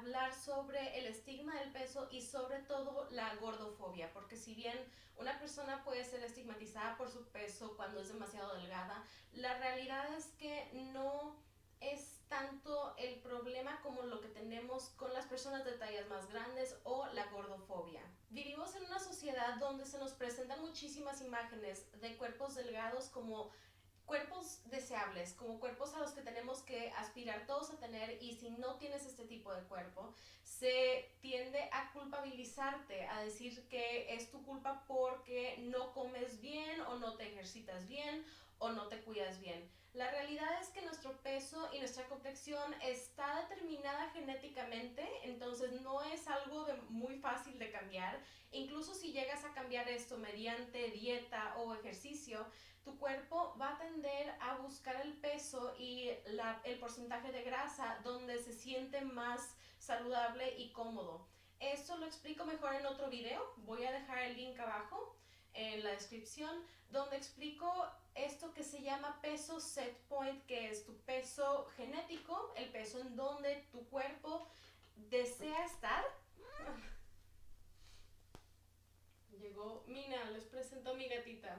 hablar sobre el estigma del peso y sobre todo la gordofobia, porque si bien una persona puede ser estigmatizada por su peso cuando es demasiado delgada, la realidad es que no es tanto el problema como lo que tenemos con las personas de tallas más grandes o la gordofobia. Vivimos en una sociedad donde se nos presentan muchísimas imágenes de cuerpos delgados como cuerpos deseables, como cuerpos a los que tenemos que aspirar todos a tener, y si no tienes este tipo de cuerpo, se tiende a culpabilizarte, a decir que es tu culpa porque no comes bien o no te ejercitas bien o no te cuidas bien. La realidad es que nuestro peso y nuestra complexión está determinada genéticamente, entonces no es algo muy fácil de cambiar. Incluso si llegas a cambiar esto mediante dieta o ejercicio, tu cuerpo va a tender a buscar el peso y el porcentaje de grasa donde se siente más saludable y cómodo. Esto lo explico mejor en otro video. Voy a dejar el link abajo en la descripción, donde explico esto que se llama peso set point, que es tu peso genético, el peso en donde tu cuerpo desea estar. Llegó Mina, les presento a mi gatita.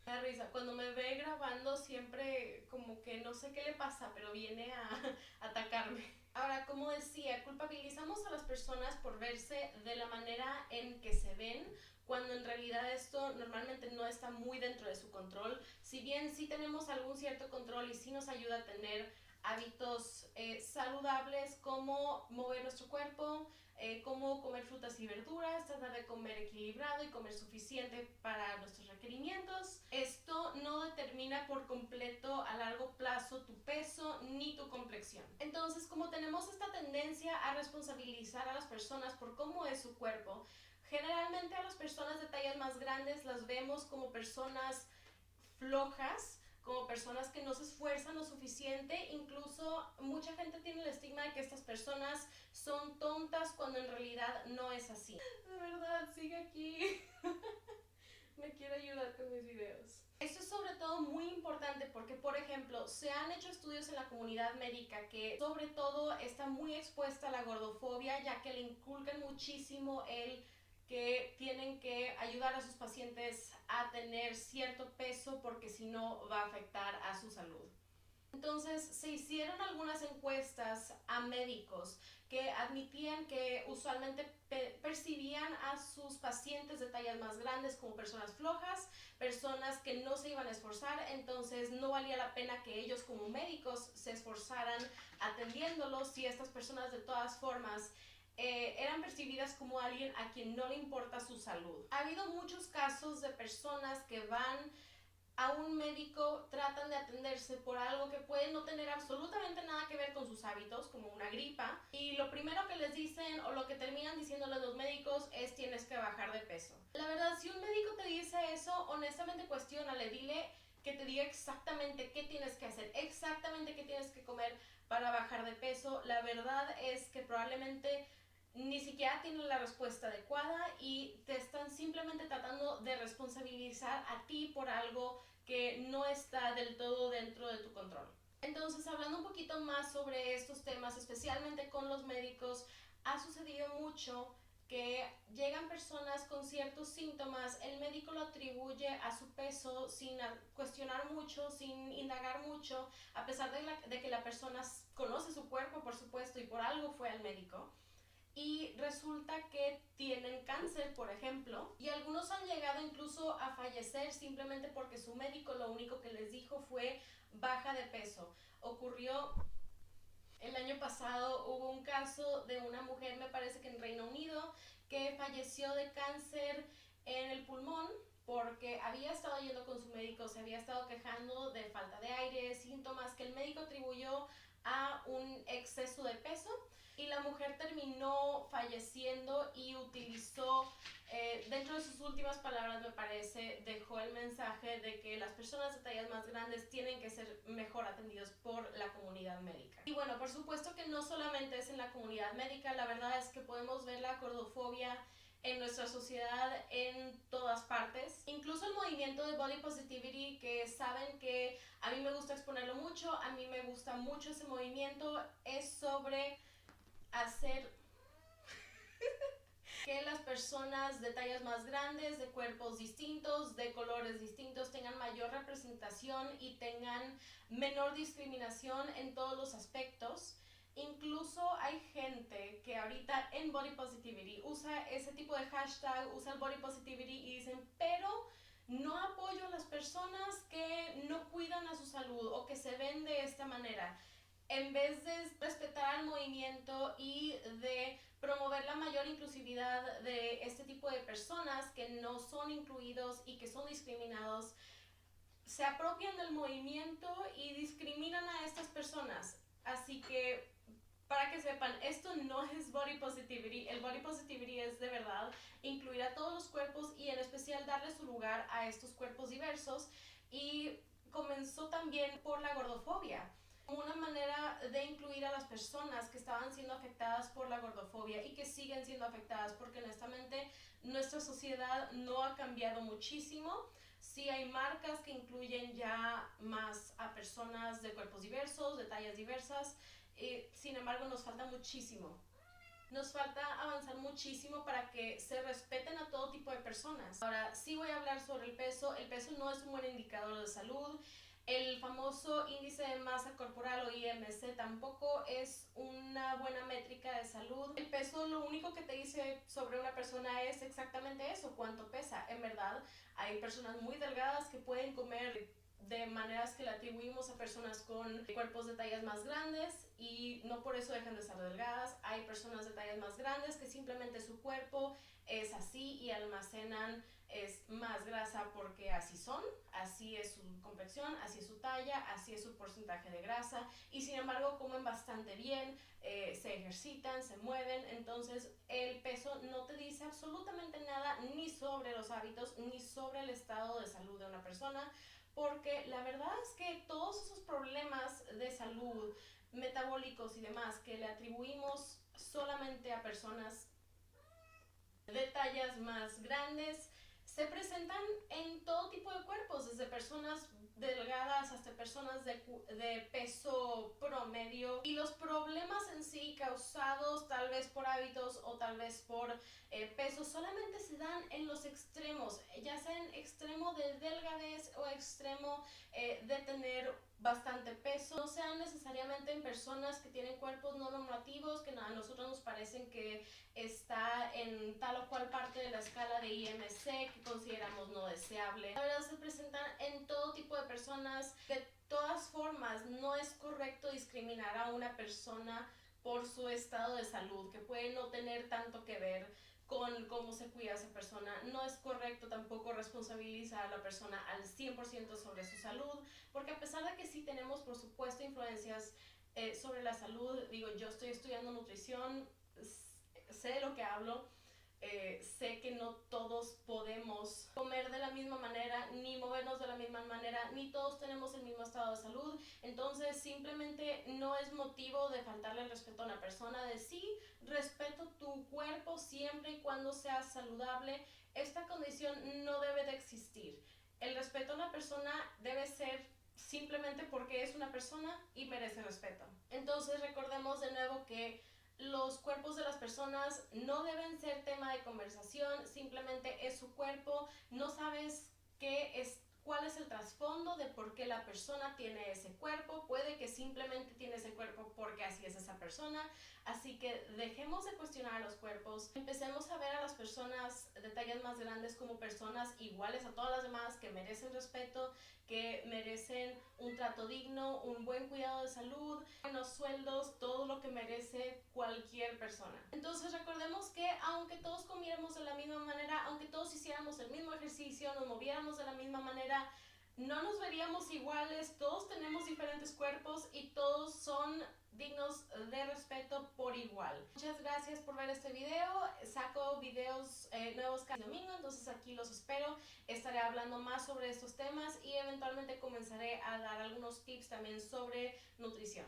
Me da risa, cuando me ve grabando siempre como que no sé qué le pasa, pero viene a atacarme. Ahora, como decía, culpabilizamos a las personas por verse de la manera en que se ven, cuando en realidad esto normalmente no está muy dentro de su control. Si bien sí tenemos algún cierto control y sí nos ayuda a tener hábitos saludables, como mover nuestro cuerpo, cómo comer frutas y verduras, tratar de comer equilibrado y comer suficiente para nuestros requerimientos. Esto no determina por completo a largo plazo tu peso ni tu complexión. Entonces, como tenemos esta tendencia a responsabilizar a las personas por cómo es su cuerpo, generalmente a las personas de tallas más grandes las vemos como personas flojas, como personas que no se esfuerzan lo suficiente. Incluso mucha gente tiene el estigma de que estas personas son tontas, cuando en realidad no es así. De verdad, sigue aquí. Me quiere ayudar con mis videos. Esto es sobre todo muy importante porque, por ejemplo, se han hecho estudios en la comunidad médica que sobre todo está muy expuesta a la gordofobia, ya que le inculcan muchísimo el que tienen que ayudar a sus pacientes a tener cierto peso porque si no va a afectar a su salud. Entonces se hicieron algunas encuestas a médicos que admitían que usualmente percibían a sus pacientes de tallas más grandes como personas flojas, personas que no se iban a esforzar, entonces no valía la pena que ellos como médicos se esforzaran atendiéndolos si estas personas de todas formas eran percibidas como alguien a quien no le importa su salud. Ha habido muchos casos de personas que van a un médico, tratan de atenderse por algo que puede no tener absolutamente nada que ver con sus hábitos, como una gripa, y lo primero que les dicen o lo que terminan diciéndole los médicos es: tienes que bajar de peso. La verdad, si un médico te dice eso, honestamente cuestiónale, dile que te diga exactamente qué tienes que hacer, exactamente qué tienes que comer para bajar de peso. La verdad es que probablemente ni siquiera tienen la respuesta adecuada y te están simplemente tratando de responsabilizar a ti por algo que no está del todo dentro de tu control. Entonces, hablando un poquito más sobre estos temas, especialmente con los médicos, ha sucedido mucho que llegan personas con ciertos síntomas, el médico lo atribuye a su peso sin cuestionar mucho, sin indagar mucho, a pesar de que la persona conoce su cuerpo, por supuesto, y por algo fue al médico. Y resulta que tienen cáncer, por ejemplo, y algunos han llegado incluso a fallecer simplemente porque su médico lo único que les dijo fue: baja de peso. Ocurrió el año pasado, hubo un caso de una mujer, me parece que en Reino Unido, que falleció de cáncer en el pulmón porque había estado yendo con su médico, se había estado quejando de falta de aire, síntomas que el médico atribuyó a un exceso de peso, y la mujer terminó falleciendo y utilizó, dentro de sus últimas palabras, me parece, dejó el mensaje de que las personas de tallas más grandes tienen que ser mejor atendidos por la comunidad médica. Y bueno, por supuesto que no solamente es en la comunidad médica, la verdad es que podemos ver la gordofobia en nuestra sociedad en todas partes. Incluso el movimiento de Body Positivity, que saben que a mí me gusta exponerlo mucho, a mí me gusta mucho ese movimiento, es sobre hacer que las personas de tallas más grandes, de cuerpos distintos, de colores distintos, tengan mayor representación y tengan menor discriminación en todos los aspectos. Incluso hay gente que ahorita en Body Positivity usa ese tipo de hashtag, usa el Body Positivity y dicen, pero no apoyo a las personas que no cuidan a su salud o que se ven de esta manera. En vez de respetar al movimiento y de promover la mayor inclusividad de este tipo de personas que no son incluidos y que son discriminados, se apropian del movimiento y discriminan a estas personas. Así que, para que sepan, esto no es Body Positivity. El Body Positivity es de verdad incluir a todos los cuerpos y en especial darle su lugar a estos cuerpos diversos. Y comenzó también por la gordofobia, una manera de incluir a las personas que estaban siendo afectadas por la gordofobia y que siguen siendo afectadas, porque honestamente nuestra sociedad no ha cambiado muchísimo. Sí hay marcas que incluyen ya más a personas de cuerpos diversos, de tallas diversas, sin embargo nos falta muchísimo. Nos falta avanzar muchísimo para que se respeten a todo tipo de personas. Ahora, sí voy a hablar sobre el peso. El peso no es un buen indicador de salud. El famoso índice de masa corporal o IMC tampoco es una buena métrica de salud. El peso lo único que te dice sobre una persona es exactamente eso, cuánto pesa. En verdad, hay personas muy delgadas que pueden comer de maneras que le atribuimos a personas con cuerpos de tallas más grandes y no por eso dejan de estar delgadas. Hay personas de tallas más grandes que simplemente su cuerpo es así y almacenan más grasa porque así son, así es su complexión, así es su talla, así es su porcentaje de grasa y sin embargo comen bastante bien, se ejercitan, se mueven. Entonces el peso no te dice absolutamente nada ni sobre los hábitos ni sobre el estado de salud de una persona, porque la verdad es que todos esos problemas de salud, metabólicos y demás que le atribuimos solamente a personas de tallas más grandes, se presentan en todo tipo de cuerpos, desde personas delgadas hasta personas de peso promedio. Y los problemas en sí causados tal vez por hábitos o tal vez por peso solamente se dan en los extremos, ya sea en extremo de delgadez o extremo de tener bastante peso. No sean necesariamente en personas que tienen cuerpos no normativos, que a nosotros nos parecen que está en tal o cual parte de la escala de IMC que consideramos no deseable. La verdad se presentan en todo tipo de personas. De todas formas, no es correcto discriminar a una persona por su estado de salud, que puede no tener tanto que ver con cómo se cuida esa persona. No es correcto tampoco responsabilizar a la persona al 100% sobre su salud, porque a pesar de que sí tenemos por supuesto influencias sobre la salud, digo, yo estoy estudiando nutrición, sé de lo que hablo, sé que no todos podemos comer de la misma manera, ni movernos de la misma manera, ni todos tenemos el mismo estado de salud. Entonces simplemente no es motivo de faltarle el respeto a una persona, de sí, respeto tu cuerpo siempre y cuando sea saludable. Esta condición no debe de existir. El respeto a una persona debe ser simplemente porque es una persona y merece respeto. Entonces recordemos de nuevo que los cuerpos de las personas no deben ser tema de conversación, simplemente es su cuerpo, no sabes cuál es el trasfondo de por qué la persona tiene ese cuerpo, puede que simplemente tiene ese cuerpo porque así es esa persona, así que dejemos de cuestionar a los cuerpos, empecemos a ver a las personas de tallas más grandes como personas iguales a todas las demás que merecen respeto, que merecen un trato digno, un buen cuidado de salud, buenos sueldos, todo lo que merece cualquier persona. Entonces recordemos que aunque todos comiéramos de la misma manera, aunque todos hiciéramos el mismo ejercicio, nos moviéramos de la misma manera, no nos veríamos iguales, todos tenemos diferentes cuerpos y todos son dignos de respeto por igual. Muchas gracias por ver este video. Saco videos nuevos cada domingo, entonces aquí los espero. Estaré hablando más sobre estos temas y eventualmente comenzaré a dar algunos tips también sobre nutrición.